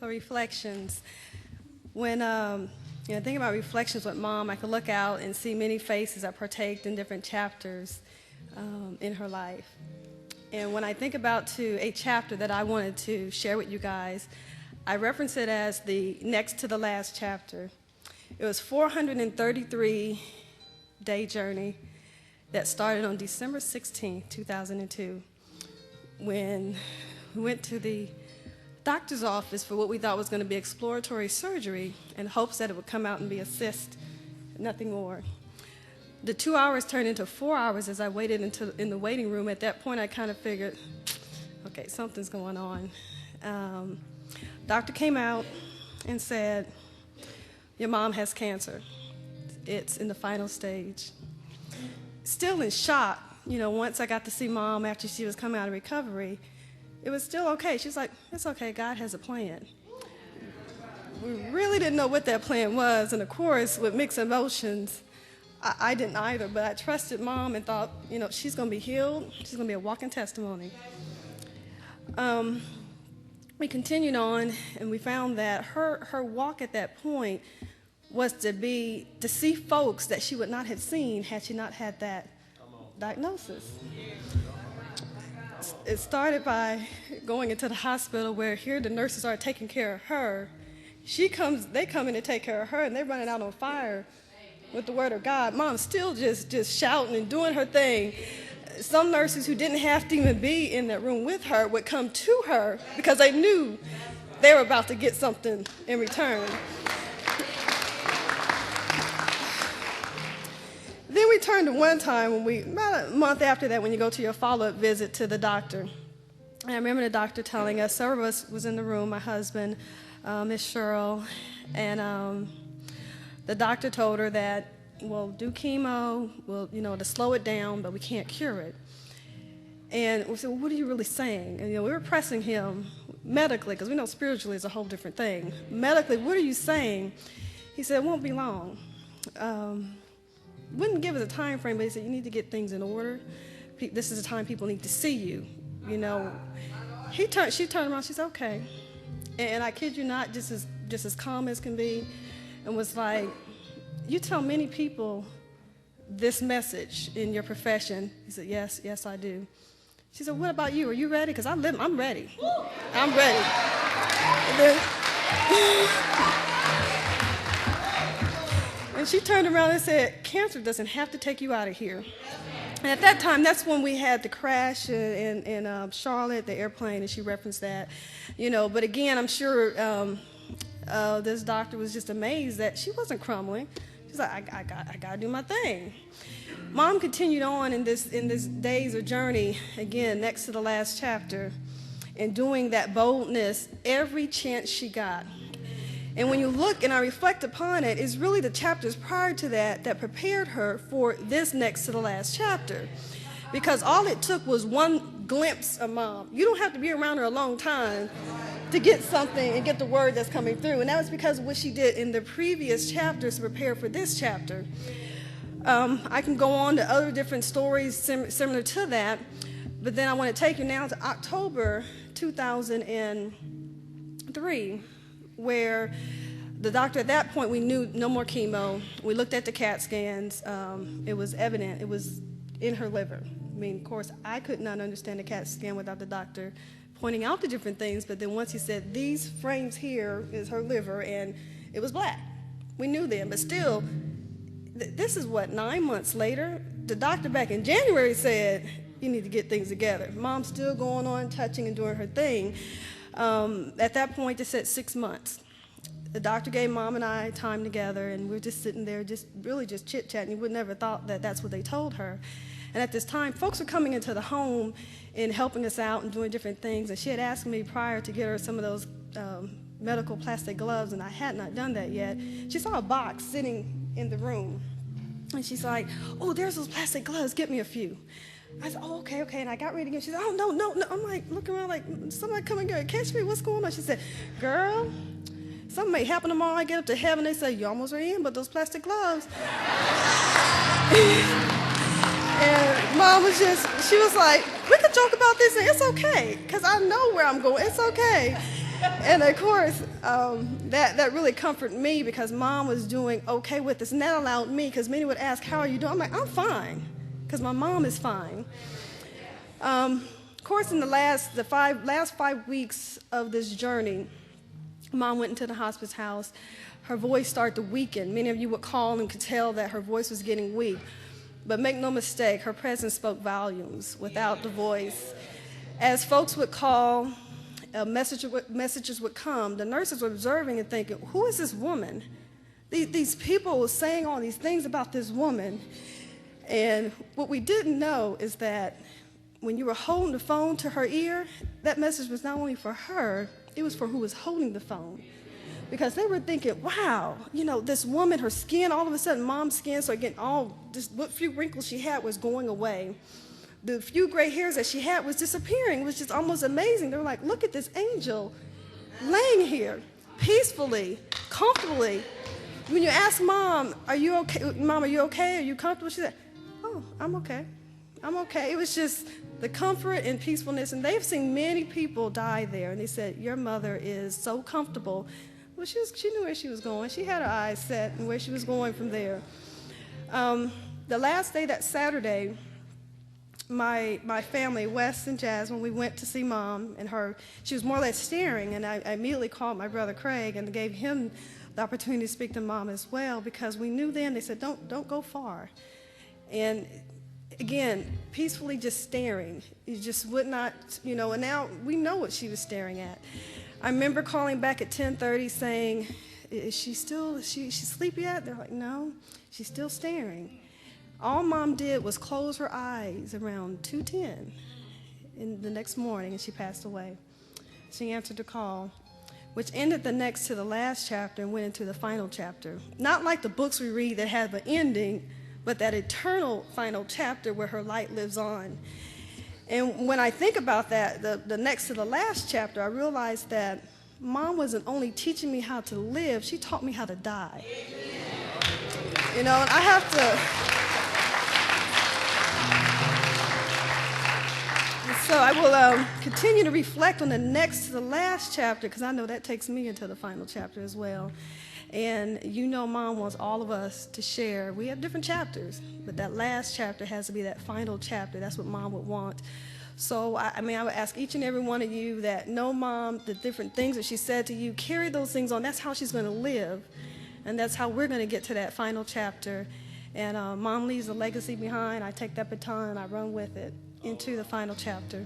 So reflections. When thinking about reflections with Mom, I could look out and see many faces that partaked in different chapters in her life. And when I think about a chapter that I wanted to share with you guys, I reference it as the next to the last chapter. It was 433-day journey that started on December 16, 2002, when we went to the doctor's office for what we thought was going to be exploratory surgery in hopes that it would come out and be a cyst, nothing more. The 2 hours turned into 4 hours as I waited in the waiting room. At that point, I kind of figured, okay, something's going on. Doctor came out and said, your mom has cancer. It's in the final stage. Still in shock, once I got to see Mom after she was coming out of recovery, it was still okay. She's like, it's okay, God has a plan. We really didn't know what that plan was, and of course, with mixed emotions, I didn't either, but I trusted Mom and thought, she's going to be healed. She's going to be a walking testimony. We continued on, and we found that her walk at that point was to see folks that she would not have seen had she not had that diagnosis. It started by going into the hospital where here the nurses are taking care of her. They come in to take care of her, and they're running out on fire with the word of God. Mom's still just shouting and doing her thing. Some nurses who didn't have to even be in that room with her would come to her because they knew they were about to get something in return. Then we turned to one time about a month after that, when you go to your follow-up visit to the doctor. And I remember the doctor telling us, several of us was in the room, my husband, Miss Cheryl, and the doctor told her that we'll do chemo, to slow it down, but we can't cure it. And we said, well, what are you really saying? And we were pressing him medically, because we know spiritually is a whole different thing. Medically, what are you saying? He said, it won't be long. Wouldn't give us a time frame, but he said, you need to get things in order. This is the time people need to see you. She turned around, she said, okay. And I kid you not, just as calm as can be, and was like, you tell many people this message in your profession. He said, yes, I do. She said, what about you? Are you ready? Because I'm ready. I'm ready. And she turned around and said, cancer doesn't have to take you out of here. And at that time, that's when we had the crash in Charlotte, the airplane, and she referenced that. But again, I'm sure this doctor was just amazed that she wasn't crumbling. She's like, I got to do my thing. Mom continued on in this days of journey, again, next to the last chapter, and doing that boldness every chance she got. And when you look and I reflect upon it, it's really the chapters prior to that prepared her for this next to the last chapter. Because all it took was one glimpse of Mom. You don't have to be around her a long time to get something and get the word that's coming through. And that was because of what she did in the previous chapters to prepare for this chapter. I can go on to other different stories similar to that, but then I want to take you now to October 2003, where the doctor at that point, we knew no more chemo. We looked at the CAT scans. It was evident. It was in her liver. I mean, of course, I could not understand the CAT scan without the doctor pointing out the different things, but then once he said, these frames here is her liver, and it was black. We knew then, but still, this is 9 months later? The doctor back in January said, you need to get things together. Mom's still going on, touching and doing her thing. At that point, they said 6 months. The doctor gave Mom and I time together, and we were just sitting there, just chit-chatting. You would never thought that that's what they told her. And at this time, folks were coming into the home and helping us out and doing different things. And she had asked me prior to get her some of those medical plastic gloves, and I had not done that yet. She saw a box sitting in the room, and she's like, oh, there's those plastic gloves. Get me a few. I said, oh, okay. And I got ready to get. She said, oh, no. I'm like, looking around like, somebody come and catch me. What's going on? She said, girl, something may happen tomorrow. I get up to heaven. They say, you're almost ready in, but those plastic gloves. And Mom was she was like, we could joke about this, and it's okay, because I know where I'm going. It's okay. And of course, that really comforted me because Mom was doing okay with this. And that allowed me, because many would ask, how are you doing? I'm like, I'm fine, because my mom is fine. Of course, in the last 5 weeks of this journey, Mom went into the hospice house. Her voice started to weaken. Many of you would call and could tell that her voice was getting weak. But make no mistake, her presence spoke volumes without the voice. As folks would call, messages would come, the nurses were observing and thinking, who is this woman? These people were saying all these things about this woman. And what we didn't know is that when you were holding the phone to her ear, that message was not only for her, it was for who was holding the phone. Because they were thinking, wow, this woman, her skin, all of a sudden, Mom's skin started getting what few wrinkles she had was going away. The few gray hairs that she had was disappearing. It was just almost amazing. They were like, look at this angel laying here peacefully, comfortably. When you ask Mom, are you okay? Mom, are you okay? Are you comfortable? She said, oh, I'm okay. I'm okay. It was just the comfort and peacefulness. And they've seen many people die there. And they said, your mother is so comfortable. Well, she knew where she was going. She had her eyes set and where she was going from there. The last day, that Saturday, my family, Wes and Jasmine, we went to see Mom, and she was more or less staring, and I immediately called my brother Craig and gave him the opportunity to speak to Mom as well, because we knew then, they said, don't go far. And again, peacefully just staring. You just would not, and now we know what she was staring at. I remember calling back at 10:30 saying, is she sleepy yet? They're like, no, she's still staring. All Mom did was close her eyes around 2:10 in the next morning, and she passed away. She answered the call, which ended the next to the last chapter and went into the final chapter. Not like the books we read that have an ending, but that eternal final chapter where her light lives on. And when I think about that, the next to the last chapter, I realized that Mom wasn't only teaching me how to live, she taught me how to die. And I have to... So I will continue to reflect on the next to the last chapter, because I know that takes me into the final chapter as well. And Mom wants all of us to share. We have different chapters, but that last chapter has to be that final chapter. That's what Mom would want. So, I would ask each and every one of you that know Mom, the different things that she said to you, carry those things on. That's how she's going to live, and that's how we're going to get to that final chapter. And Mom leaves a legacy behind. I take that baton and I run with it into the final chapter.